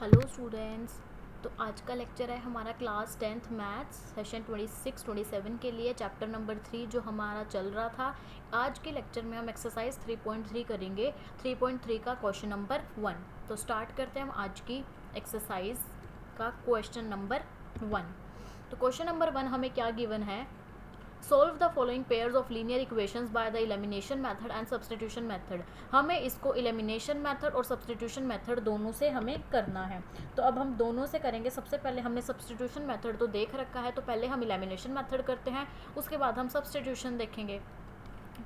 Hello students. तो आज का लेक्चर है हमारा क्लास 10th मैथ्स सेशन 26-27 के लिए चैप्टर नंबर 3 जो हमारा चल रहा था। आज के लेक्चर में हम एक्सरसाइज 3.3 करेंगे। 3.3 का क्वेश्चन नंबर 1। तो स्टार्ट करते हैं हम आज की एक्सरसाइज का क्वेश्चन नंबर 1। तो क्वेश्चन नंबर 1 हमें क्या गिवन है, solve the following pairs of linear equations by the elimination method and substitution method. हमें इसको एलिमिनेशन मेथड और सब्सटीट्यूशन मेथड दोनों से हमें करना है। तो अब हम दोनों से करेंगे। सबसे पहले हमने सब्सटीट्यूशन मेथड तो देख रखा है, तो पहले हम एलिमिनेशन मेथड करते हैं, उसके बाद हम सब्सटीट्यूशन देखेंगे।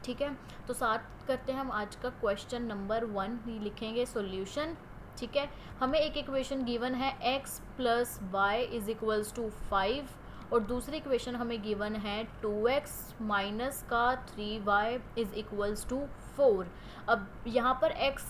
ठीक है, तो साथ करते हैं हम आज का क्वेश्चन नंबर 1 लिखेंगे सॉल्यूशन। ठीक है, हमें एक इक्वेशन गिवन है x plus y is equals to 5 और दूसरी इक्वेशन हमें गिवन है 2x माइनस का 3y इज इक्वल्स टू 4। अब यहाँ पर x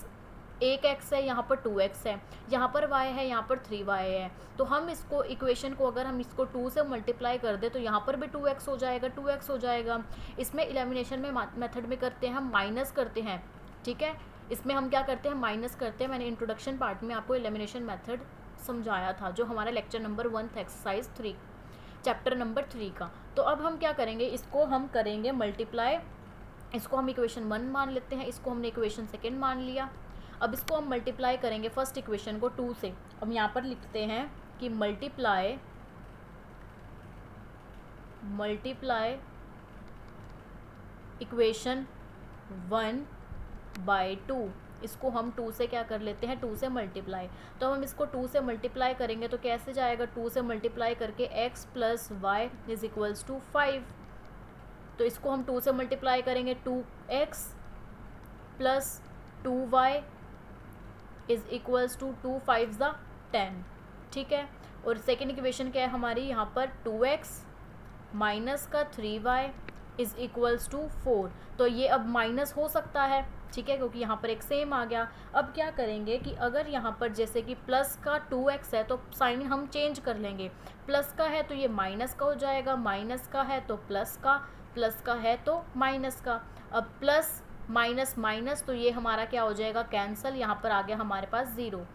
एक x है, यहाँ पर 2x है, यहाँ पर y है, यहाँ पर 3y है। तो हम इसको इक्वेशन को अगर हम इसको 2 से मल्टीप्लाई कर दे तो यहाँ पर भी 2x हो जाएगा, 2x हो जाएगा। इसमें एलिमिनेशन में मेथड में करते हैं हम माइनस करते हैं। ठीक है, इसमें हम क्या करते हैं, माइनस करते हैं। मैंने इंट्रोडक्शन पार्ट में आपको एलिमिनेशन मेथड समझाया था, जो हमारा लेक्चर नंबर 1 था, एक्सरसाइज 3 चैप्टर नंबर 3 का। तो अब हम क्या करेंगे, इसको हम करेंगे मल्टीप्लाई। इसको हम इक्वेशन 1 मान लेते हैं, इसको हमने इक्वेशन 2 मान लिया। अब इसको हम मल्टीप्लाई करेंगे फर्स्ट इक्वेशन को 2 से। अब यहाँ पर लिखते हैं कि मल्टीप्लाई इक्वेशन 1 बाय 2। इसको हम 2 से क्या कर लेते हैं, 2 से मल्टीप्लाई। तो हम इसको 2 से मल्टीप्लाई करेंगे तो कैसे जाएगा, 2 से मल्टीप्लाई करके x plus y is equals to 5। तो इसको हम 2 से मल्टीप्लाई करेंगे, 2x plus 2y is equals to 2 5 ज़ा 10। ठीक है, और सेकेंड इक्वेशन क्या है हमारी, यहाँ पर 2x माइनस का 3y इज इक्वल्स टू 4। तो ये अब माइनस हो सकता है, ठीक है, क्योंकि यहाँ पर एक सेम आ गया। अब क्या करेंगे कि अगर यहाँ पर जैसे कि प्लस का 2x है तो साइन हम चेंज कर लेंगे। प्लस का है तो ये माइनस का हो जाएगा, माइनस का है तो प्लस का, प्लस का है तो माइनस का। अब प्लस माइनस माइनस तो ये हमारा क्या हो जाएगा, कैंसिल। यहाँ पर आ गया हमारे पास 0।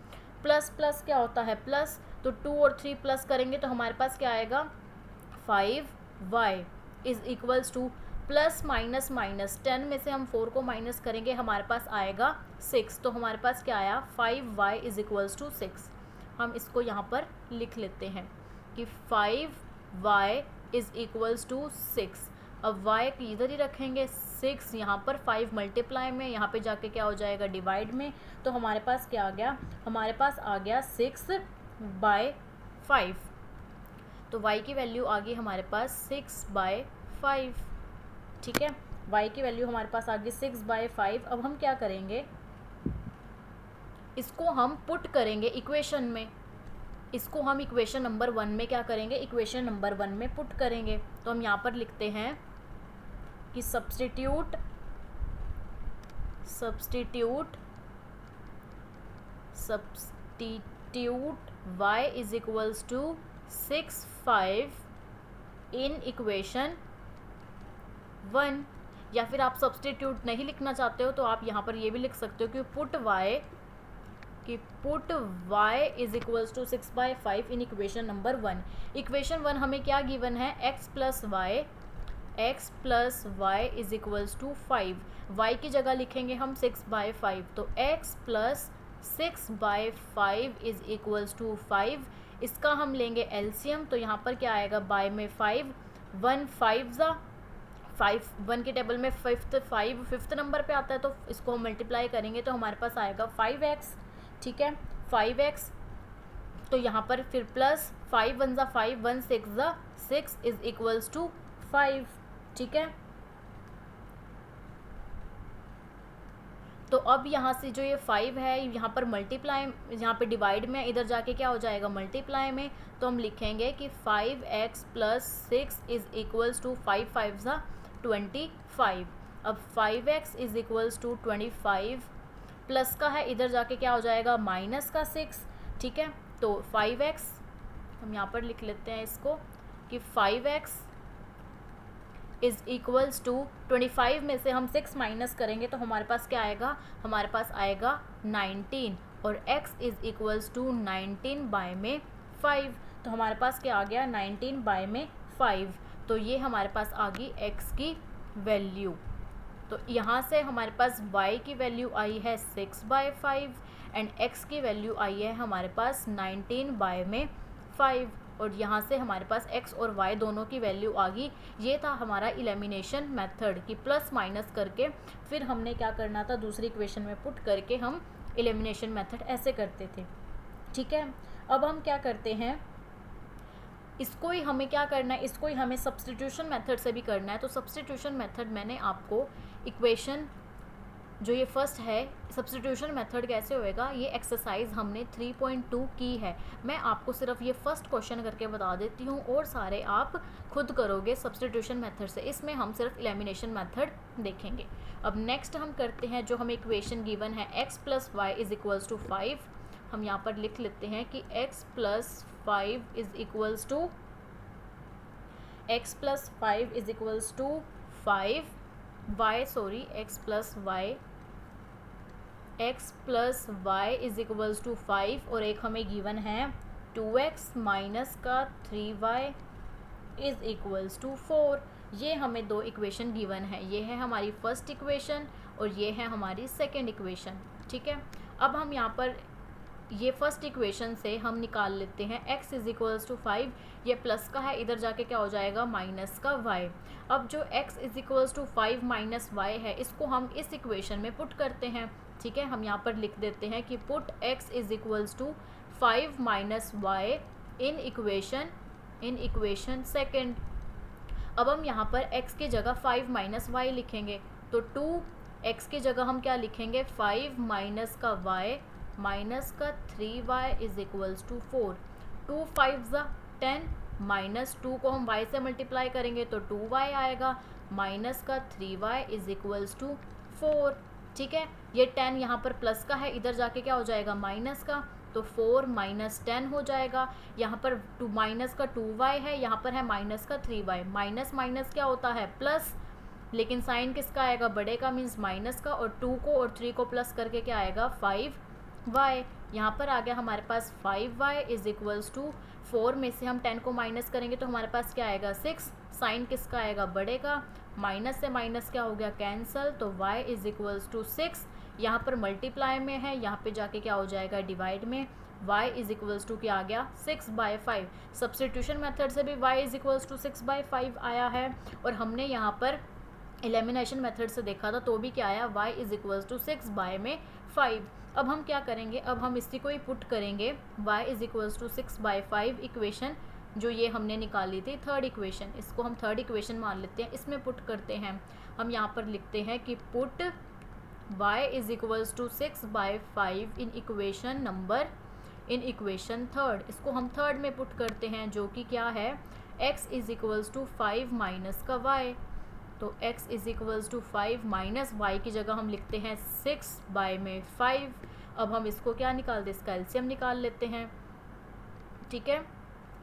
प्लस प्लस क्या होता है प्लस, तो 2 और 3 प्लस करेंगे तो हमारे पास क्या आएगा, 5y is equals to plus minus minus 10 में से हम 4 को माइनस करेंगे, हमारे पास आएगा 6। तो हमारे पास क्या आया, 5y इज इक्वल्स टू 6। हम इसको यहाँ पर लिख लेते हैं कि 5y इज इक्वल्स टू 6। अब y की इधर ही रखेंगे, 6 यहाँ पर 5 मल्टीप्लाई में, यहाँ पे जाके क्या हो जाएगा, डिवाइड में। तो हमारे पास क्या आ गया, हमारे पास आ गया 6/5। तो y की वैल्यू आ गई हमारे पास 6/5। ठीक है, y की वैल्यू हमारे पास आ गई 6/5। अब हम क्या करेंगे, इसको हम पुट करेंगे इक्वेशन में। इसको हम इक्वेशन नंबर 1 में क्या करेंगे, इक्वेशन नंबर 1 में पुट करेंगे। तो हम यहाँ पर लिखते हैं कि substitute y is equals to 6/5 in equation 1। या फिर आप सब्स्टिट्यूट नहीं लिखना चाहते हो तो आप यहाँ पर ये भी लिख सकते हो कि put y is equals to 6/5 in equation number 1। Equation 1 हमें क्या गिवन है, x plus y is equals to 5। y की जगह लिखेंगे हम 6/5, तो x plus 6/5 is equals to 5। इसका हम लेंगे एलसीएम, तो यहाँ पर क्या आएगा, बाय में 5, 1 5 ज़ा 5, 1 के टेबल में फिफ्थ नंबर पे आता है, तो इसको हम मल्टीप्लाई करेंगे तो हमारे पास आएगा 5x। ठीक है, 5x। तो यहाँ पर फिर प्लस 5 1 ज़ा 5, 1 6 ज़ा 6 इज इक्वल्स टू 5। ठीक है, तो अब यहाँ से जो ये 5 है यहाँ पर मल्टीप्लाई, यहाँ पे डिवाइड में, इधर जाके क्या हो जाएगा, मल्टीप्लाई में। तो हम लिखेंगे कि 5x plus 6 is equals to 5 5 ज़ा 25। अब 5x is equals to 25, plus का है, इधर जाके क्या हो जाएगा, माइनस का 6। ठीक है, तो 5x हम यहाँ पर लिख लेते हैं इसको कि 5x इज इक्वल्स टू 25 में से हम 6 माइनस करेंगे तो हमारे पास क्या आएगा, हमारे पास आएगा 19। और x is equals to 19 by में 5। तो हमारे पास क्या आ गया 19 बाय में 5। तो ये हमारे पास आ गई x की वैल्यू। तो यहाँ से हमारे पास y की वैल्यू आई है 6 बाय 5 एंड x की वैल्यू आई है हमारे पास 19 बाय में 5। और यहाँ से हमारे पास x और y दोनों की वैल्यू आ गई। ये था हमारा एलिमिनेशन मेथड कि प्लस माइनस करके फिर हमने क्या करना था, दूसरी इक्वेशन में पुट करके हम एलिमिनेशन मेथड ऐसे करते थे। ठीक है, अब हम क्या करते हैं, इसको ही हमें क्या करना है, इसको ही हमें सब्स्टिट्यूशन मेथड से भी करना है। तो सब्स्टिट्यूशन मेथड मैंने आपको इक्वेशन जो ये फर्स्ट है, सब्स्टिट्यूशन मेथड कैसे होएगा, ये एक्सरसाइज हमने 3.2 की है। मैं आपको सिर्फ ये फर्स्ट क्वेश्चन करके बता देती हूँ और सारे आप खुद करोगे सब्स्टिट्यूशन मेथड से। इसमें हम सिर्फ एलिमिनेशन मेथड देखेंगे। अब नेक्स्ट हम करते हैं, जो हमें इक्वेशन गिवन है x plus y is equals to 5। हम यहाँ पर लिख लेते हैं कि x plus 5 is equals to 5 x plus y is equals to 5 और एक हमें गिवन है 2x माइनस का 3y इज इक्वल्स टू 4। ये हमें दो इक्वेशन गिवन है, ये है हमारी फर्स्ट इक्वेशन और ये है हमारी सेकंड इक्वेशन। ठीक है, अब हम यहाँ पर ये फर्स्ट इक्वेशन से हम निकाल लेते हैं x इज इक्वल्स टू 5, ये प्लस का है, इधर जाके क्या हो जाएगा माइनस का y। अब जो x is equals to 5 minus y है, इसको हम इस इक्वेशन में पुट करते हैं। ठीक है, हम यहाँ पर लिख देते हैं कि put x is equals to 5 minus y in equation second. अब हम यहाँ पर x की जगह 5 माइनस वाई लिखेंगे, तो 2x की जगह हम क्या लिखेंगे 5 माइनस का y माइनस का 3y is equals to 4। 2 5 10 minus 2 को हम y से मल्टीप्लाई करेंगे तो 2y आएगा, माइनस का 3y इज इक्वल्स टू 4। ठीक है, ये 10 यहाँ पर प्लस का है, इधर जाके क्या हो जाएगा माइनस का, तो 4 माइनस 10 हो जाएगा। यहाँ पर माइनस का 2y है, यहाँ पर है माइनस का 3y। माइनस माइनस क्या होता है प्लस, लेकिन साइन किसका आएगा बड़े का, मीन्स माइनस का, और 2 को और 3 को प्लस करके क्या आएगा 5y। यहाँ पर आ गया हमारे पास 5y इज इक्वल्स टू 4 में से हम 10 को माइनस करेंगे तो हमारे पास क्या आएगा 6। साइन किसका आएगा बड़े का, माइनस से माइनस क्या हो गया कैंसल, तो y इज इक्वल्स टू 6। यहाँ पर मल्टीप्लाई में है, यहाँ पे जाके क्या हो जाएगा डिवाइड में, y इज इक्वल्स टू क्या आ गया 6/5। सब्स्टिट्यूशन मेथड से भी y इज इक्वल्स टू 6/5 आया है, और हमने यहाँ पर एलिमिनेशन मेथड से देखा था तो भी क्या आया y इज इक्वल्स टू 6/5। अब हम क्या करेंगे, अब हम इसी को ही पुट करेंगे, y is equals to 6/5 equation जो ये हमने निकाली थी थर्ड इक्वेशन, इसको हम थर्ड इक्वेशन मान लेते हैं, इसमें पुट करते हैं। हम यहाँ पर लिखते हैं कि put y is equals to 6/5 in equation third. इसको हम थर्ड में पुट करते हैं जो कि क्या है x is equals to 5 minus का y। तो x is equals to 5 minus y की जगह हम लिखते हैं 6/5। अब हम इसको क्या निकाल दे, इसका एलसीएम निकाल लेते हैं। ठीक है,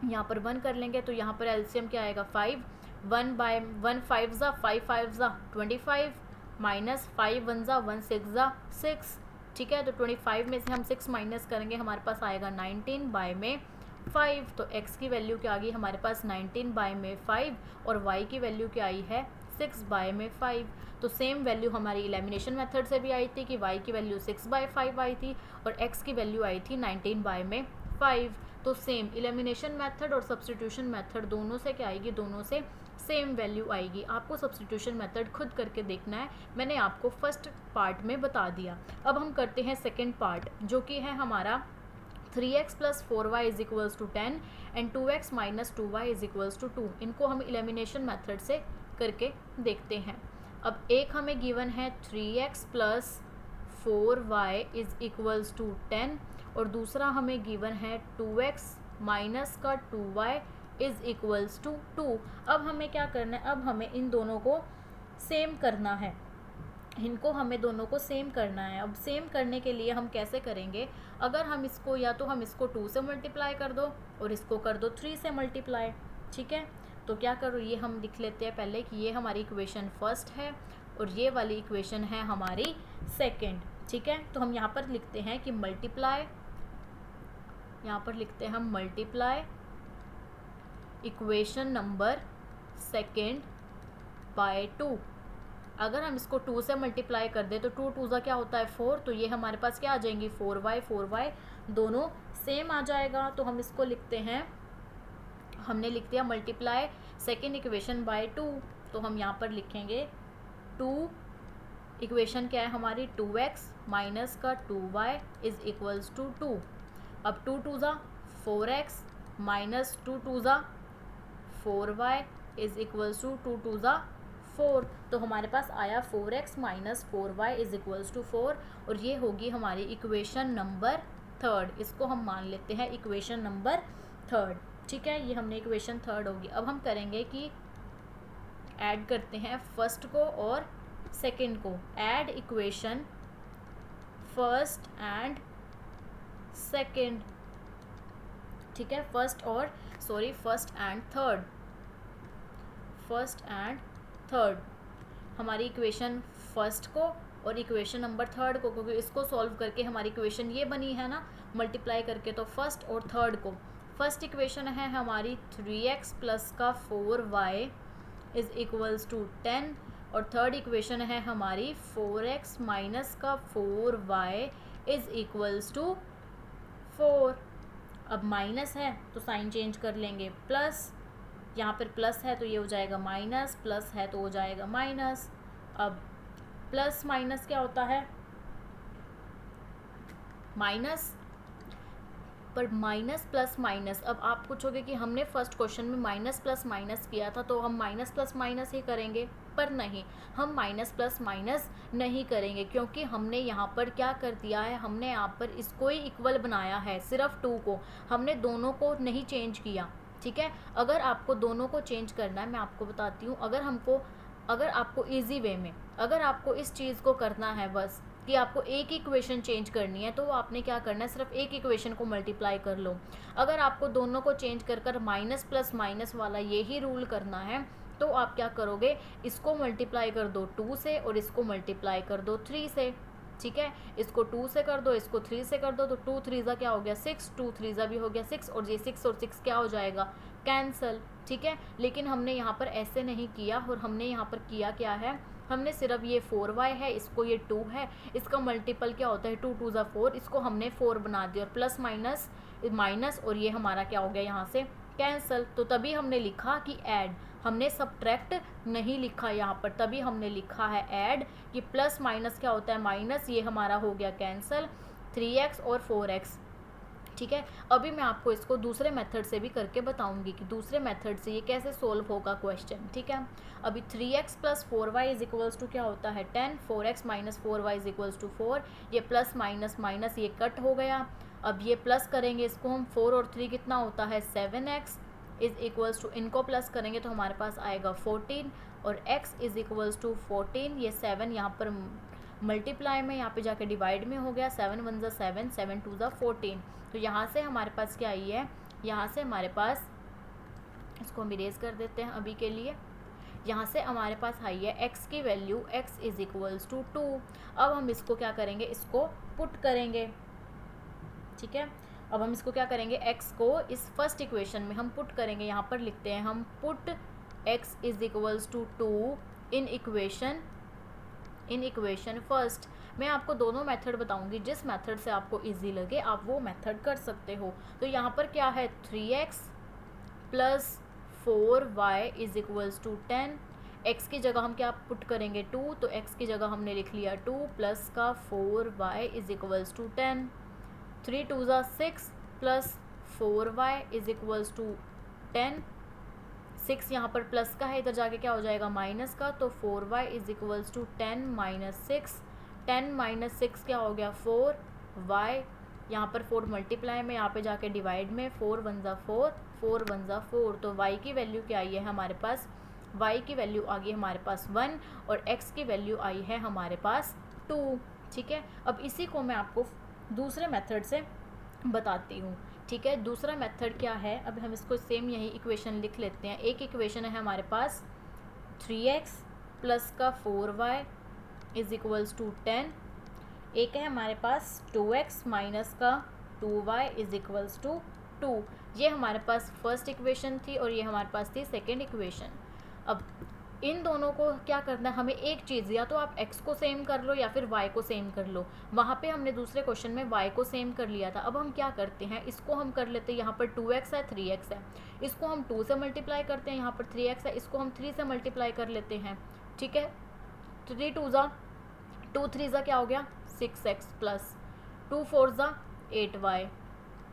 यहाँ पर 1 कर लेंगे तो यहाँ पर एलसीएम क्या आएगा 5, 1/1 5 5 5 25 माइनस 5 1 1 6 6। ठीक है, तो 25 में से हम 6 माइनस करेंगे, हमारे पास आएगा 19/5। तो x की वैल्यू क्या आ गई हमारे पास 19/5 और y की वैल्यू क्या आई है 6/5। तो सेम वैल्यू हमारी एलिमिनेशन मेथड से भी आई थी कि y की वैल्यू 6/5 आई थी और x की वैल्यू आई थी 19/5। तो सेम एलिमिनेशन मेथड और सब्स्टिट्यूशन मेथड दोनों से क्या आएगी, दोनों से सेम वैल्यू आएगी। आपको सब्स्टिट्यूशन मेथड खुद करके देखना है, मैंने आपको फर्स्ट पार्ट में बता दिया। अब हम करते हैं सेकेंड पार्ट जो कि है हमारा 3x plus 4y is equals to 10 and 2x minus 2y is equals to 2। इनको हम एलिमिनेशन मेथड से करके देखते हैं। अब एक हमें गिवन है 3x plus 4y is equals to 10 और दूसरा हमें गिवन है 2x माइनस का 2y इज इक्वल्स टू 2। अब हमें क्या करना है, अब हमें इन दोनों को सेम करना है, इनको हमें दोनों को सेम करना है। अब सेम करने के लिए हम कैसे करेंगे, अगर हम इसको या तो हम इसको 2 से मल्टीप्लाई कर दो और इसको कर दो 3 से मल्टीप्लाई। ठीक है, तो क्या करो, ये हम लिख लेते हैं पहले कि ये हमारी इक्वेशन फर्स्ट है और ये वाली इक्वेशन है हमारी सेकंड। ठीक है, तो हम यहाँ पर लिखते हैं कि मल्टीप्लाई, यहाँ पर लिखते हैं हम multiply equation number second by 2। अगर हम इसको 2 से मल्टीप्लाई कर दें तो 2 2 ज़ा क्या होता है 4, तो ये हमारे पास क्या आ जाएंगी 4y दोनों सेम आ जाएगा। तो हम इसको लिखते हैं, हमने लिख दिया मल्टीप्लाई सेकेंड इक्वेशन बाय 2, तो हम यहाँ पर लिखेंगे 2 इक्वेशन क्या है हमारी 2x माइनस का 2y इज इक्वल्स टू 2। अब 2 2 ज़ा 4x माइनस 2 2 ज़ा 4y इज इक्वल्स टू 2 2 ज़ा 4, तो हमारे पास आया 4x minus 4y is equals to 4, और ये होगी हमारी इक्वेशन नंबर थर्ड। इसको हम मान लेते हैं इक्वेशन नंबर थर्ड। ठीक है, ये हमने इक्वेशन थर्ड होगी। अब हम करेंगे कि ऐड करते हैं फर्स्ट को और सेकंड को। Add equation first and second. ठीक है, फर्स्ट एंड थर्ड हमारी इक्वेशन फर्स्ट को और इक्वेशन नंबर थर्ड को, क्योंकि इसको सॉल्व करके हमारी इक्वेशन ये बनी है ना मल्टीप्लाई करके, तो फर्स्ट और थर्ड को। फर्स्ट इक्वेशन है हमारी 3x प्लस का 4y इज इक्वल्स टू 10, और थर्ड इक्वेशन है हमारी 4x माइनस का 4y इज इक्वल्स टू 4। अब माइनस है तो साइन चेंज कर लेंगे, प्लस यहाँ पर प्लस है तो ये हो जाएगा माइनस, प्लस है तो हो जाएगा माइनस। अब प्लस माइनस क्या होता है माइनस, पर माइनस प्लस माइनस। अब आप पूछोगे कि हमने फर्स्ट क्वेश्चन में माइनस प्लस माइनस किया था तो हम माइनस प्लस माइनस ही करेंगे, पर नहीं, हम माइनस प्लस माइनस नहीं करेंगे, क्योंकि हमने यहाँ पर क्या कर दिया है, हमने यहाँ पर इसको ही इक्वल बनाया है, सिर्फ 2 को, हमने दोनों को नहीं चेंज किया। ठीक है, अगर आपको दोनों को चेंज करना है, मैं आपको बताती हूँ, अगर आपको ईजी वे में, अगर आपको इस चीज़ को करना है बस कि आपको एक इक्वेशन चेंज करनी है, तो आपने क्या करना है, सिर्फ एक इक्वेशन को मल्टीप्लाई कर लो। अगर आपको दोनों को चेंज कर माइनस प्लस माइनस वाला यही रूल करना है, तो आप क्या करोगे, इसको मल्टीप्लाई कर दो 2 से और इसको मल्टीप्लाई कर दो 3 से। ठीक है, इसको 2 से कर दो, इसको 3 से कर दो, तो 2 3 ज़ा क्या हो गया 6, 2 3 ज़ा भी हो गया 6, और ये 6 और 6 क्या हो जाएगा कैंसल। ठीक है, लेकिन हमने यहाँ पर ऐसे नहीं किया, और हमने यहाँ पर किया क्या है, हमने सिर्फ ये 4y है, इसको ये 2 है, इसका मल्टीपल क्या होता है 2 2 ज़ा 4, इसको हमने 4 बना दिया, और प्लस माइनस माइनस, और ये हमारा क्या हो गया यहाँ से कैंसल। तो तभी हमने लिखा कि ऐड, हमने सब्ट्रैक्ट नहीं लिखा यहाँ पर, तभी हमने लिखा है ऐड, कि प्लस माइनस क्या होता है माइनस, ये हमारा हो गया कैंसल 3x और 4x। ठीक है, अभी मैं आपको इसको दूसरे मेथड से भी करके बताऊंगी कि दूसरे मेथड से ये कैसे सोल्व होगा क्वेश्चन। ठीक है, अभी 3x plus 4y is equals to क्या होता है 10, 4x minus 4y is equals to 4, ये प्लस माइनस माइनस ये कट हो गया। अब ये प्लस करेंगे इसको हम, 4 और 3 कितना होता है 7x इज इक्वल्स टू, इनको प्लस करेंगे तो हमारे पास आएगा 14, और x इज इक्वल्स टू 14, ये 7 यहाँ पर मल्टीप्लाई में, यहाँ पे जाके डिवाइड में हो गया, 7 1 ज़ा 7, 7 2 ज़ा 14। तो यहाँ से हमारे पास क्या आई है, यहाँ से हमारे पास, इसको हम इरेज कर देते हैं अभी के लिए, यहाँ से हमारे पास आई है x की value, x is equals to 2। अब हम इसको क्या करेंगे, इसको पुट करेंगे। ठीक है, अब हम इसको क्या करेंगे, x को इस फर्स्ट इक्वेशन में हम पुट करेंगे। यहाँ पर लिखते हैं हम put x is equals to 2 in equation first. मैं आपको दोनों मेथड बताऊंगी, जिस मेथड से आपको इजी लगे आप वो मेथड कर सकते हो। तो यहाँ पर क्या है 3x plus 4y is equals to 10, x की जगह हम क्या पुट करेंगे 2, तो x की जगह हमने लिख लिया 2 प्लस का 4y इज इक्वल्स टू 10, 3 2 ज़ा 6 plus 4y is equals to 10, 6 यहाँ पर प्लस का है, इधर जाके क्या हो जाएगा माइनस का, तो 4y is equals to 10 minus 6, 10 minus 6 क्या हो गया 4y, यहाँ पर 4 मल्टीप्लाई में, यहाँ पे जाके डिवाइड में, 4 1 ज़ा 4, 4 1 ज़ा 4, तो y की वैल्यू क्या आई है हमारे पास, y की वैल्यू आ गई हमारे पास 1, और x की वैल्यू आई है हमारे पास 2। ठीक है, अब इसी को मैं आपको दूसरे मेथड से बताती हूँ। ठीक है, दूसरा मेथड क्या है, अब हम इसको सेम यही इक्वेशन लिख लेते हैं। एक इक्वेशन है हमारे पास 3x प्लस का 4y इज इक्वल्स टू 10, एक है हमारे पास 2x माइनस का 2y इज इक्वल्स टू 2। ये हमारे पास फर्स्ट इक्वेशन थी और ये हमारे पास थी सेकेंड इक्वेशन। अब इन दोनों को क्या करना है, हमें एक चीज़, या तो आप x को सेम कर लो या फिर y को सेम कर लो। वहाँ पे हमने दूसरे क्वेश्चन में y को सेम कर लिया था। अब हम क्या करते हैं, इसको हम कर लेते हैं, यहाँ पर 2x है 3x है, इसको हम 2 से मल्टीप्लाई करते हैं, यहाँ पर 3x है, इसको हम 3 से मल्टीप्लाई कर लेते हैं। ठीक है, 3 2 ज़ा 2 3 ज़ा क्या हो गया 6x प्लस 2 4 ज़ा 8y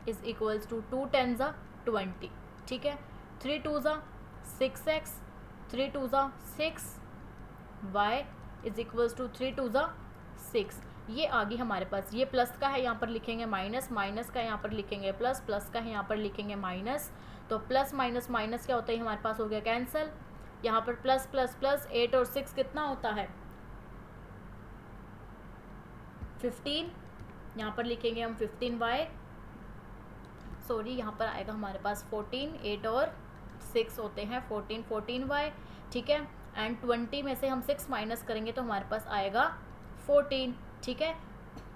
इज इक्वल्स टू 2 10 ज़ा 20। ठीक है, 3 2 ज़ा 6x, 3 2 ज़ा 6, y इज इक्वल्स टू 3 2 ज़ा 6। ये आ गई हमारे पास, ये प्लस का है यहाँ पर लिखेंगे माइनस, माइनस का यहाँ पर लिखेंगे प्लस, प्लस का है यहाँ पर लिखेंगे माइनस। तो प्लस माइनस माइनस क्या होता है, हमारे पास हो गया कैंसिल। यहाँ पर प्लस प्लस प्लस 8 और 6 कितना होता है 15, यहाँ पर लिखेंगे हम 15y, सॉरी यहाँ पर आएगा हमारे पास 14, 8 और 6 होते हैं 14, 14y। ठीक है, एंड 20 में से हम 6 माइनस करेंगे तो हमारे पास आएगा 14। ठीक है,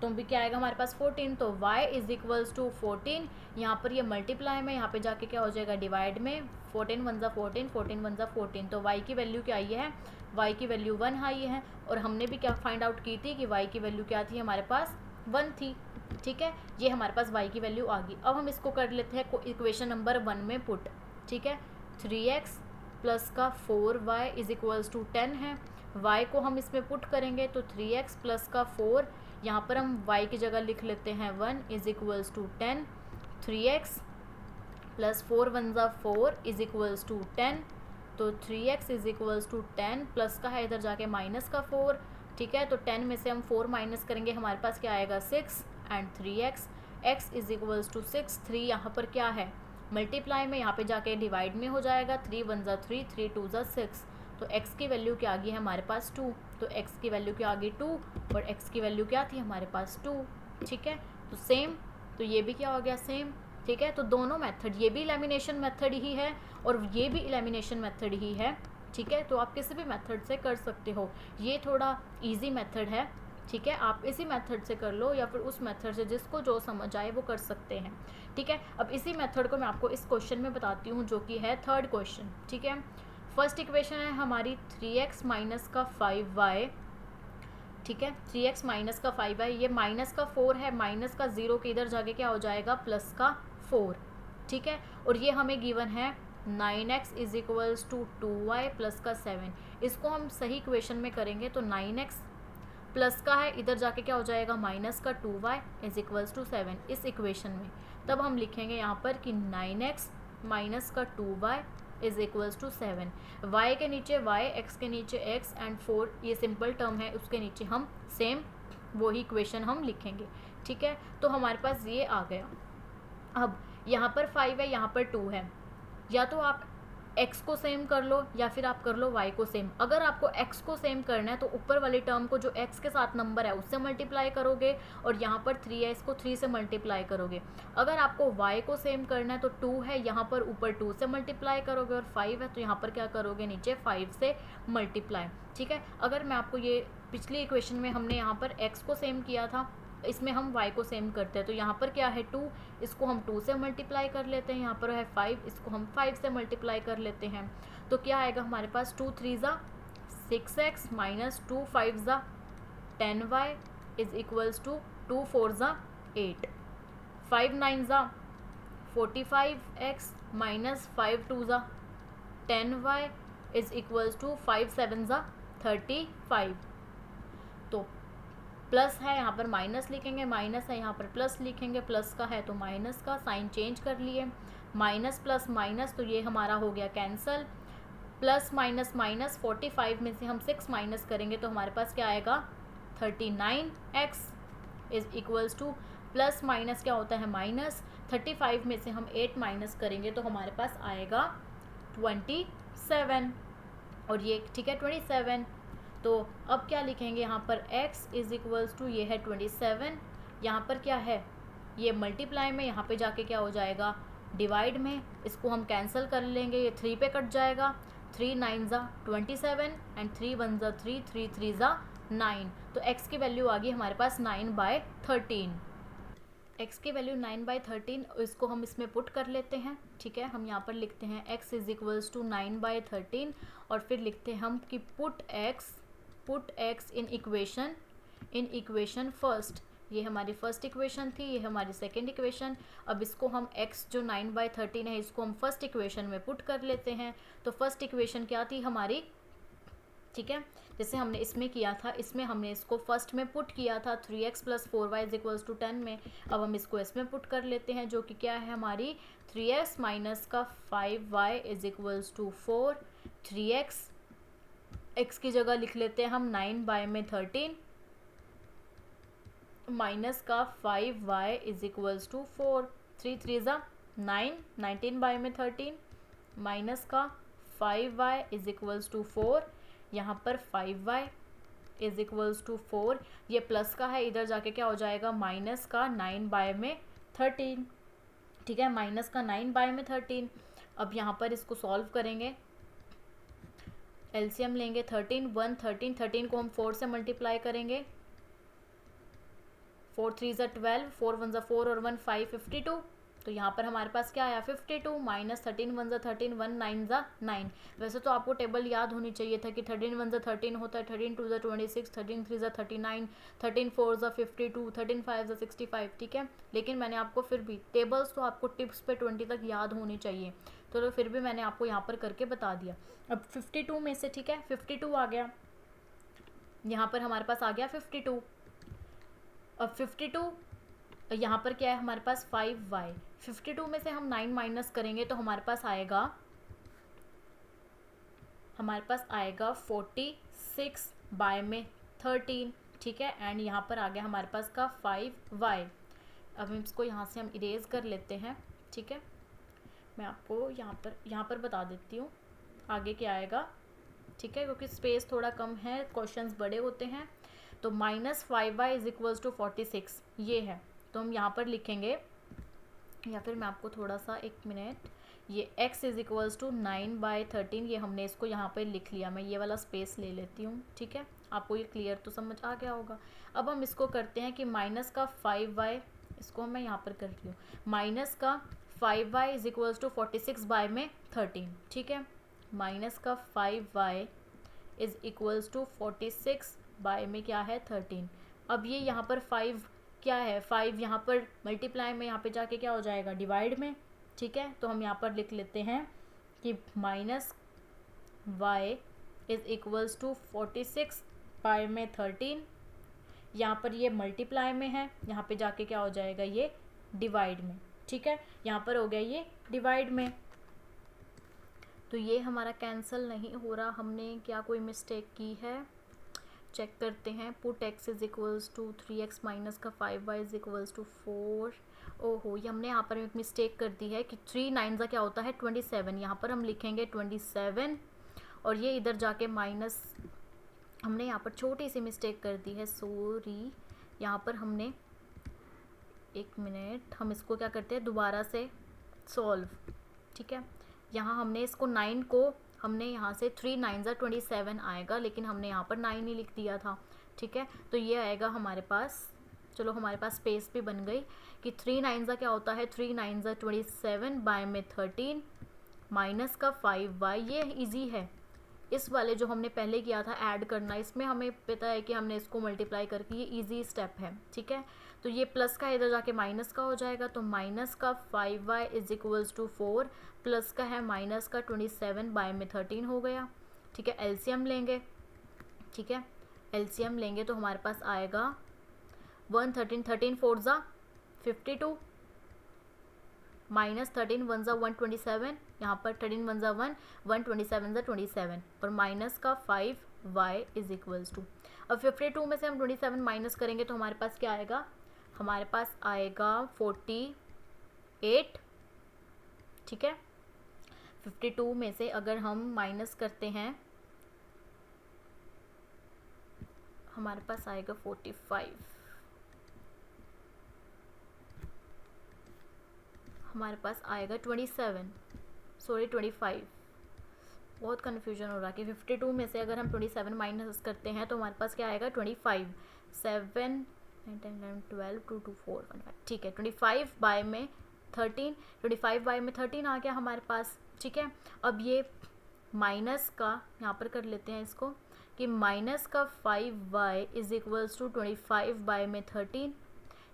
तो भी क्या आएगा हमारे पास 14, तो y इज इक्वल्स टू 14। यहाँ पर ये मल्टीप्लाई में, यहाँ पे जाके क्या हो जाएगा डिवाइड में, 14 1 ज़ा 14, 14 1 ज़ा 14। तो y की वैल्यू क्या आई है, y की वैल्यू 1 आई है। और हमने भी क्या फाइंड आउट की थी कि y की वैल्यू क्या थी, हमारे पास 1 थी। ठीक है, ये हमारे पास y की वैल्यू आ गई। अब हम इसको कर लेते हैं इक्वेशन नंबर 1 में पुट। ठीक है, 3x प्लस का 4y इज इक्वल्स टू 10 है, y को हम इसमें पुट करेंगे तो 3x प्लस का 4, यहाँ पर हम y की जगह लिख लेते हैं 1 is equals to 10, 3x plus 4 1 ज़ा 4 इज इक्वल्स टू 10। तो 3x is equals to 10, plus का है इधर जाके माइनस का 4। ठीक है, तो 10 में से हम 4 माइनस करेंगे, हमारे पास क्या आएगा 6 and 3x, x is equals to 6। 3 यहाँ पर क्या है मल्टीप्लाई में, यहाँ पे जाके डिवाइड में हो जाएगा, 3 1 ज़ा 3, 3 2 ज़ा 6। तो x की वैल्यू क्या आ गई है हमारे पास 2, तो x की वैल्यू क्या आ गई 2 और x की वैल्यू क्या थी हमारे पास 2। ठीक है, तो सेम, तो ये भी क्या हो गया सेम। ठीक है, तो दोनों मेथड, ये भी एलिमिनेशन मेथड ही है और ये भी एलिमिनेशन मेथड ही है। ठीक है, तो आप किसी भी मेथड से कर सकते हो, ये थोड़ा इजी मेथड है। ठीक है, आप इसी मेथड से कर लो या फिर उस मेथड से, जिसको जो समझ आए वो कर सकते हैं। ठीक है, अब इसी मेथड को मैं आपको इस क्वेश्चन में बताती हूँ जो कि है थर्ड क्वेश्चन। ठीक है, फर्स्ट इक्वेशन है हमारी 3x माइनस का 5y। ठीक है, 3x माइनस का 5y, ये माइनस का 4 है, माइनस का 0 के इधर जाके क्या हो जाएगा प्लस का 4। ठीक है, और ये हमें गिवन है 9x is equals to 2y plus का 7। इसको हम सही इक्वेशन में करेंगे तो 9x प्लस का है इधर जाके क्या हो जाएगा माइनस का 2y इज इक्वल्स टू 7 इस इक्वेशन में। तब हम लिखेंगे यहाँ पर कि 9x माइनस का 2y is equals to 7। y के नीचे y, x के नीचे x एंड 4 ये सिंपल टर्म है, उसके नीचे हम सेम वही इक्वेशन हम लिखेंगे। ठीक है, तो हमारे पास ये आ गया। अब यहाँ पर 5 है, यहाँ पर 2 है, या तो आप x को सेम कर लो या फिर आप कर लो y को सेम। अगर आपको x को सेम करना है तो ऊपर वाली टर्म को जो x के साथ नंबर है उससे मल्टीप्लाई करोगे और यहाँ पर 3 है, इसको 3 से मल्टीप्लाई करोगे। अगर आपको y को सेम करना है तो 2 है, यहाँ पर ऊपर 2 से मल्टीप्लाई करोगे और 5 है तो यहाँ पर क्या करोगे नीचे 5 से मल्टीप्लाई। ठीक है, अगर मैं आपको ये पिछली इक्वेशन में हमने यहाँ पर x को सेम किया था, इसमें हम y को सेम करते हैं, तो यहाँ पर क्या है 2, इसको हम 2 से मल्टीप्लाई कर लेते हैं, यहाँ पर है 5, इसको हम 5 से मल्टीप्लाई कर लेते हैं। तो क्या आएगा हमारे पास 2 3 ज़ा 6x माइनस 2 5 ज़ा 10y इज इक्वल्स टू 2 4 ज़ा 8, 5 9 ज़ा 45x माइनस 5 2 ज़ा 10y इज इक्वल्स टू 5 7 ज़ा 35। तो प्लस है यहाँ पर माइनस लिखेंगे, माइनस है यहाँ पर प्लस लिखेंगे, प्लस का है तो माइनस का साइन चेंज कर लिए, माइनस प्लस माइनस तो ये हमारा हो गया कैंसल। प्लस माइनस माइनस 45 में से हम 6 माइनस करेंगे तो हमारे पास क्या आएगा 39x is equals to, plus minus क्या होता है माइनस, 35 में से हम 8 माइनस करेंगे तो हमारे पास आएगा 27 और ये ठीक है 27। तो अब क्या लिखेंगे यहाँ पर x इज इक्वल्स टू, ये है 27, यहाँ पर क्या है ये मल्टीप्लाई में, यहाँ पे जाके क्या हो जाएगा डिवाइड में, इसको हम कैंसिल कर लेंगे, ये 3 पे कट जाएगा, 3 9 ज़ा 27 एंड 3 1 ज़ा 3, 3 3 ज़ा 9, तो x की वैल्यू आ गई हमारे पास 9/13। x की वैल्यू 9/13, इसको हम इसमें पुट कर लेते हैं। ठीक है, हम यहाँ पर लिखते हैं x इज इक्वल्स टू 9/13 और फिर लिखते हैं हम कि पुट x इन इक्वेशन फर्स्ट। ये हमारी फर्स्ट इक्वेशन थी, ये हमारी सेकेंड इक्वेशन। अब इसको हम x जो 9/13 है इसको हम फर्स्ट इक्वेशन में पुट कर लेते हैं। तो फर्स्ट इक्वेशन क्या थी हमारी, ठीक है, जैसे हमने इसमें किया था, इसमें हमने इसको फर्स्ट में पुट किया था 3x + 4y is equals to 10 में। अब हम इसको इसमें पुट कर लेते हैं, जो कि क्या है हमारी 3x माइनस का 5y is equals to 4। 3x x की जगह लिख लेते हैं हम 9/13 माइनस का 5y इज इक्वल्स टू 4। 3 3 ज़ा 9, 19/13 माइनस का 5y इज इक्वल्स टू 4। यहाँ पर 5y इज इक्वल्स टू 4, ये प्लस का है, इधर जाके क्या हो जाएगा माइनस का 9/13। ठीक है, माइनस का 9/13। अब यहाँ पर इसको सॉल्व करेंगे, एलसीएम लेंगे 13 1 13 को हम 4 से मल्टीप्लाई करेंगे। 4 3 ज़ा 12, 4 1 ज़ा 4 और 1 5, 52। तो यहाँ पर हमारे पास क्या आया 52 माइनस 13 1 ज़ा 13, 1 9 ज़ा 9। वैसे तो आपको टेबल याद होनी चाहिए था कि 13 1 ज़ा 13 होता है, 13 2 ज़ा 26, 13 3 ज़ा 39, 13 4 ज़ा 52, 13 5 ज़ा 65। ठीक है, लेकिन मैंने आपको फिर भी टेबल्स तो आपको टिप्स पे 20 तक याद होनी चाहिए, तो फिर भी मैंने आपको यहाँ पर करके बता दिया। अब 52 में से, ठीक है, 52 आ गया, यहाँ पर हमारे पास आ गया 52। अब 52 यहाँ पर क्या है हमारे पास 5y। 52 में से हम 9 माइनस करेंगे तो हमारे पास आएगा 46/13। ठीक है, एंड यहाँ पर आ गया हमारे पास का 5y। अब हम इसको यहाँ से हम इरेज कर लेते हैं। ठीक है, मैं आपको यहाँ पर बता देती हूँ आगे क्या आएगा। ठीक है, क्योंकि स्पेस थोड़ा कम है, क्वेश्चंस बड़े होते हैं। तो -5y इज इक्वल्स टू 46 ये है, तो हम यहाँ पर लिखेंगे, या फिर मैं आपको थोड़ा सा 1 मिनट, ये x इज इक्वल्स टू 9/13, ये हमने इसको यहाँ पर लिख लिया। मैं ये वाला स्पेस ले लेती हूँ। ठीक है, आपको ये क्लियर तो समझ आ गया होगा। अब हम इसको करते हैं कि माइनस का 5y, इसको मैं यहाँ पर कर रही हूँ, माइनस का 5y इज इक्वल्स टू 46/13। ठीक है, माइनस का 5y is equals to 46 bye में क्या है 13। अब ये यहाँ पर 5 क्या है, 5 यहाँ पर मल्टीप्लाई में, यहाँ पे जाके क्या हो जाएगा डिवाइड में। ठीक है, तो हम यहाँ पर लिख लेते हैं कि -y इज इक्वल्स टू 46/13। यहाँ पर ये मल्टीप्लाई में है, यहाँ पे जाके क्या हो जाएगा ये डिवाइड में। ठीक है, यहाँ पर हो गया ये डिवाइड में, तो ये हमारा कैंसिल नहीं हो रहा। हमने क्या कोई मिस्टेक की है, चेक करते हैं। Put x is equals to 3x minus का 5y इज इक्वल्स टू 4। ओहो, ये हमने यहाँ पर एक मिस्टेक कर दी है कि 3 9 का क्या होता है 27, यहाँ पर हम लिखेंगे 27 और ये इधर जाके माइनस, हमने यहाँ पर छोटी सी मिस्टेक कर दी है, सॉरी। यहाँ पर हमने 1 मिनट, हम इसको क्या करते हैं दोबारा से सॉल्व। ठीक है, यहाँ हमने इसको 9 को हमने यहाँ से 3 9 ज़ा 27 आएगा, लेकिन हमने यहाँ पर 9 ही लिख दिया था। ठीक है, तो ये आएगा हमारे पास, चलो हमारे पास स्पेस भी बन गई कि 3 9 ज़ा क्या होता है 3 9 ज़ा 27/13 माइनस का 5y। ये इजी है, इस वाले जो हमने पहले किया था ऐड करना, इसमें हमें पता है कि हमने इसको मल्टीप्लाई करके, ये इजी स्टेप है। ठीक है, तो ये प्लस का इधर जाके माइनस का हो जाएगा, तो माइनस का 5y is equals to 4 plus का है माइनस का 27/13 हो गया। ठीक है, एलसीएम लेंगे। ठीक है, एलसीएम लेंगे तो हमारे पास आएगा 113, 13 4 ज़ा 52 माइनस 13 1 ज़ा 127, यहाँ पर 13 1 ज़ा 1, 127 ज़ा 27 और माइनस का 5y इज इक्वल्स टू, अब 52 में से हम 27 माइनस करेंगे तो हमारे पास क्या आएगा, हमारे पास आएगा 48। ठीक है, 52 में से अगर हम माइनस करते हैं हमारे पास आएगा 45, हमारे पास आएगा 27, सॉरी 25, बहुत कन्फ्यूजन हो रहा है कि 52 में से अगर हम 27 माइनस करते हैं तो हमारे पास क्या आएगा 25, 7 9 10 11 12 2 2 4 1 5, ठीक है 25 बाय में 13, 25 बाय में 13 आ गया हमारे पास, ठीक है। अब ये माइनस का यहाँ पर कर लेते हैं इसको कि माइनस का 5y is equals to 25 bye में 13,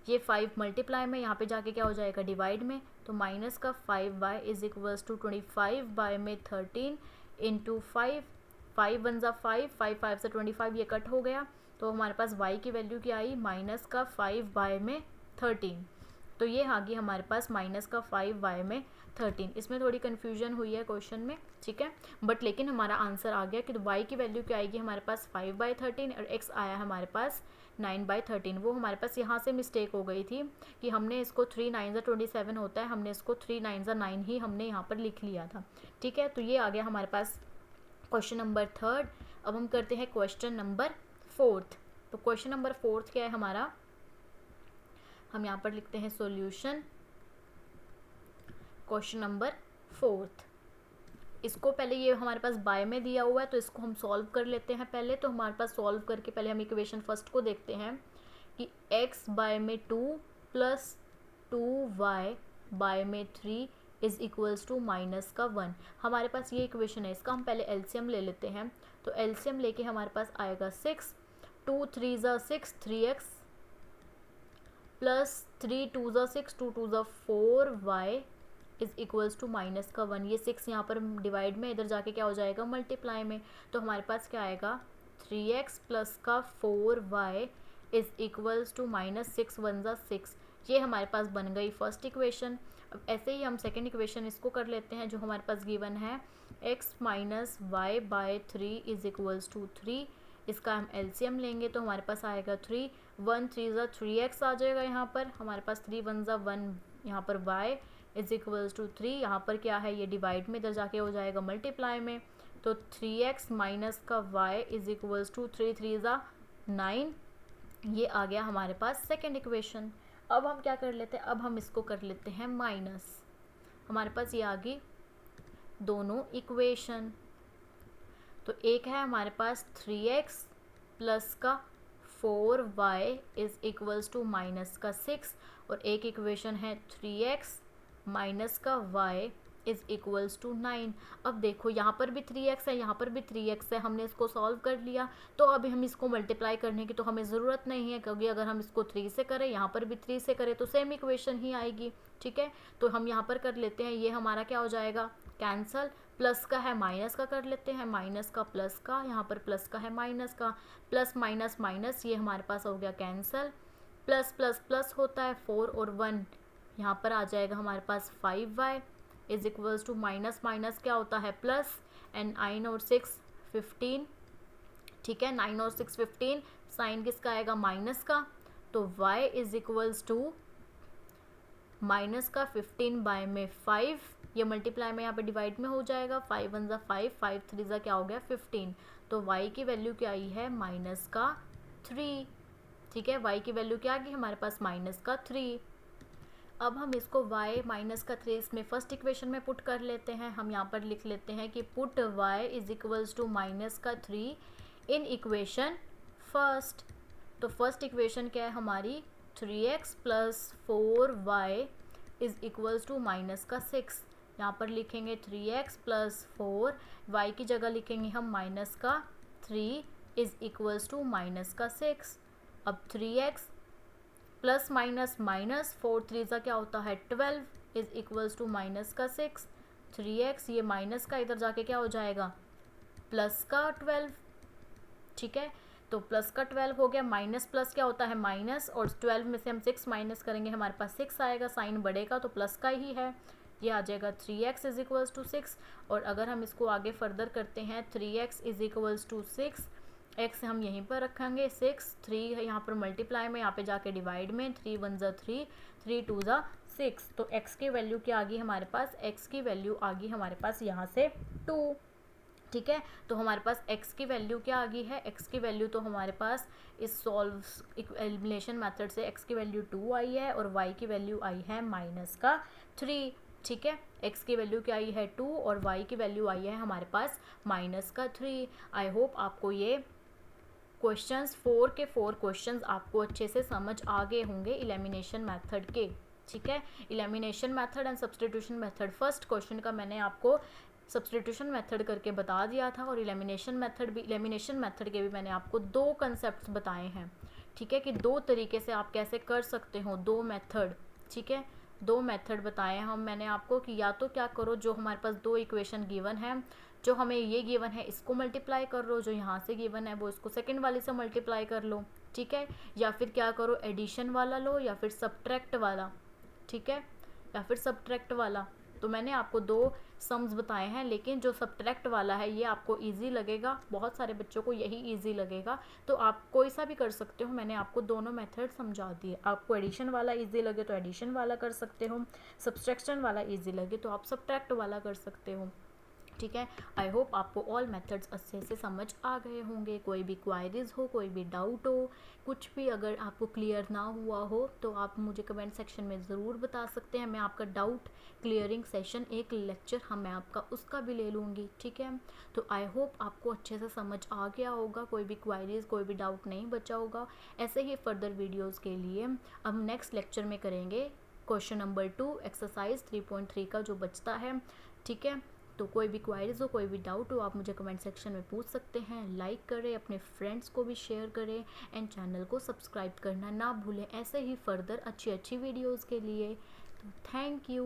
ये 5 मल्टीप्लाई में यहाँ पे जाके क्या हो जाएगा डिवाइड में, तो माइनस का 5y is equals to 25 bye में 13 इंटू 5, 5 वन ज़ा 5, 5 5 से 25 ये कट हो गया, तो हमारे पास y की वैल्यू क्या आई माइनस का 5 बाय में 13, तो ये आ गई हमारे पास माइनस का 5y में 13। इसमें थोड़ी कन्फ्यूजन हुई है क्वेश्चन में, ठीक है, बट लेकिन हमारा आंसर आ गया कि y की वैल्यू क्या आएगी हमारे पास 5/13 और x आया हमारे पास 9/13। वो हमारे पास यहाँ से मिस्टेक हो गई थी कि हमने इसको 3 9 27 होता है, हमने इसको 3 9 9 ही हमने यहाँ पर लिख लिया था, ठीक है। तो ये आ गया हमारे पास क्वेश्चन नंबर 3। अब हम करते हैं क्वेश्चन नंबर 4। तो क्वेश्चन नंबर 4 क्या है हमारा, हम यहाँ पर लिखते हैं सॉल्यूशन क्वेश्चन नंबर 4। इसको पहले ये हमारे पास बाय में दिया हुआ है तो इसको हम सॉल्व कर लेते हैं पहले। तो हमारे पास सॉल्व करके पहले हम इक्वेशन फर्स्ट को देखते हैं कि x बाय में 2 प्लस 2y बाय में 3 इज इक्वल्स टू माइनस का 1। हमारे पास ये इक्वेशन है, इसका हम पहले एलसीएम ले लेते हैं। तो एलसीएम लेके हमारे पास आएगा 6, 2 3 ज़ा 6 3x प्लस 3 2 ज़ा 6 2 2 ज़ा 4y is equals to minus का 1। ये 6 यहाँ पर डिवाइड में, इधर जाके क्या हो जाएगा मल्टीप्लाई में, तो हमारे पास क्या आएगा 3x प्लस का 4y is equals to minus 6 1 ज़ा 6। ये हमारे पास बन गई फर्स्ट इक्वेशन। अब ऐसे ही हम सेकेंड इक्वेशन इसको कर लेते हैं जो हमारे पास गिवन है x minus y by 3 is equals to 3। इसका हम एलसीएम लेंगे तो हमारे पास आएगा 3 1 3 ज़ा 3x आ जाएगा, यहाँ पर हमारे पास 3 1 ज़ा 1, यहाँ पर y इज इक्वल्स टू 3, यहाँ पर क्या है ये डिवाइड में, इधर जाके हो जाएगा मल्टीप्लाई में, तो 3x माइनस का y इज इक्वल्स टू 3 3 ज़ा 9। ये आ गया हमारे पास सेकेंड इक्वेशन। अब हम क्या कर लेते हैं, अब हम इसको कर लेते हैं माइनस। हमारे पास ये आ गई दोनों इक्वेशन। तो एक है हमारे पास 3x प्लस का 4y is equals to minus का 6 और एक इक्वेशन है 3x माइनस का y इज इक्वल्स टू 9। अब देखो यहाँ पर भी 3x है, यहाँ पर भी 3x है, हमने इसको सॉल्व कर लिया। तो अभी हम इसको मल्टीप्लाई करने की तो हमें ज़रूरत नहीं है, क्योंकि अगर हम इसको 3 से करें, यहाँ पर भी 3 से करें तो सेम इक्वेशन ही आएगी, ठीक है। तो हम यहाँ पर कर लेते हैं, ये हमारा क्या हो जाएगा कैंसल, प्लस का है माइनस का कर लेते हैं, माइनस का प्लस का, यहाँ पर प्लस का है माइनस का, प्लस माइनस माइनस ये हमारे पास हो गया कैंसल, प्लस प्लस प्लस होता है 4 और 1, यहाँ पर आ जाएगा हमारे पास 5y is equals to minus minus क्या होता है प्लस, एंड 9 और 6 15, ठीक है 9 और 6 15, साइन किसका आएगा माइनस का, तो y is equals to minus का 15 बाय में 5, ये मल्टीप्लाई में यहाँ पे डिवाइड में हो जाएगा, 5 1 ज़ा 5 5 3 ज़ा क्या हो गया 15, तो y की वैल्यू क्या आई है माइनस का 3, ठीक है। y की वैल्यू क्या आ गई हमारे पास माइनस का 3। अब हम इसको y माइनस का 3 इसमें फर्स्ट इक्वेशन में पुट कर लेते हैं। हम यहाँ पर लिख लेते हैं कि put y is equals to minus का 3 इन इक्वेशन फर्स्ट। तो फर्स्ट इक्वेशन क्या है हमारी 3x plus 4y is equals to minus का 6। यहाँ पर लिखेंगे 3x प्लस 4, y की जगह लिखेंगे हम माइनस का 3 इज इक्वल्स टू माइनस का 6। अब 3x प्लस माइनस माइनस 4 3 ज़ा क्या होता है 12 इज इक्वल्स टू माइनस का 6, 3x ये माइनस का इधर जाके क्या हो जाएगा प्लस का 12, ठीक है। तो प्लस का 12 हो गया, माइनस प्लस क्या होता है माइनस, और 12 में से हम 6 माइनस करेंगे हमारे पास 6 आएगा, साइन बढ़ेगा तो प्लस का ही है, ये आ जाएगा 3x इज इक्वल्स टू 6। और अगर हम इसको आगे फर्दर करते हैं 3x is equals to 6, x हम यहीं पर रखेंगे 6, 3 है यहाँ पर मल्टीप्लाई में, यहाँ पे जाके डिवाइड में, 3 1 ज़ा 3 3 2 ज़ा 6, तो x की वैल्यू क्या आ गई हमारे पास, x की वैल्यू आ गई हमारे पास यहाँ से 2, ठीक है। तो हमारे पास x की वैल्यू क्या आ गई है, x की वैल्यू तो हमारे पास इस सॉल्व एलिमिनेशन मेथड से x की वैल्यू 2 आई है और y की वैल्यू आई है माइनस का 3, ठीक है। x की वैल्यू क्या आई है 2 और y की वैल्यू आई है हमारे पास -3। आई होप आपको ये क्वेश्चंस 4 के 4 क्वेश्चंस आपको अच्छे से समझ आ गए होंगे एलिमिनेशन मेथड के। ठीक है, elimination method and substitution method. First question का मैंने आपको सब्स्टिट्यूशन मेथड करके बता दिया था और एलिमिनेशन मेथड के भी मैंने आपको 2 कंसेप्ट बताए हैं। ठीक है, कि 2 तरीके से आप कैसे कर सकते हो, 2 मेथड। ठीक है, 2 मेथड बताए हम मैंने आपको कि या तो क्या करो, जो हमारे पास 2 इक्वेशन गिवन है, जो हमें ये गिवन है इसको मल्टीप्लाई कर लो, जो यहाँ से गिवन है वो इसको सेकंड वाले से मल्टीप्लाई कर लो। ठीक है, या फिर क्या करो, एडिशन वाला लो या फिर सब्ट्रैक्ट वाला। ठीक है, या फिर सब्ट्रैक्ट वाला। तो मैंने आपको 2 सम्स बताए हैं, लेकिन जो सब्ट्रैक्ट वाला है ये आपको इजी लगेगा, बहुत सारे बच्चों को यही इजी लगेगा, तो आप कोई सा भी कर सकते हो। मैंने आपको दोनों मेथड समझा दिए। आपको एडिशन वाला इजी लगे तो एडिशन वाला कर सकते हो, सब्सट्रैक्शन वाला इजी लगे तो आप सब्ट्रैक्ट वाला कर सकते हो। ठीक है, आई होप आपको ऑल मेथड्स अच्छे से समझ आ गए होंगे। कोई भी क्वायरीज हो, कोई भी डाउट हो, कुछ भी अगर आपको क्लियर ना हुआ हो तो आप मुझे कमेंट सेक्शन में ज़रूर बता सकते हैं। मैं आपका डाउट क्लियरिंग सेशन, एक लेक्चर मैं आपका उसका भी ले लूँगी। ठीक है, तो आई होप आपको अच्छे से समझ आ गया होगा, कोई भी क्वायरीज, कोई भी डाउट नहीं बचा होगा। ऐसे ही फर्दर वीडियोज़ के लिए हम नेक्स्ट लेक्चर में करेंगे क्वेश्चन नंबर 2 एक्सरसाइज 3.3 का जो बचता है। ठीक है, तो कोई भी क्वायरीज हो, कोई भी डाउट हो, आप मुझे कमेंट सेक्शन में पूछ सकते हैं। लाइक करें, अपने फ्रेंड्स को भी शेयर करें एंड चैनल को सब्सक्राइब करना ना भूलें ऐसे ही फर्दर अच्छी वीडियोज़ के लिए। तो थैंक यू।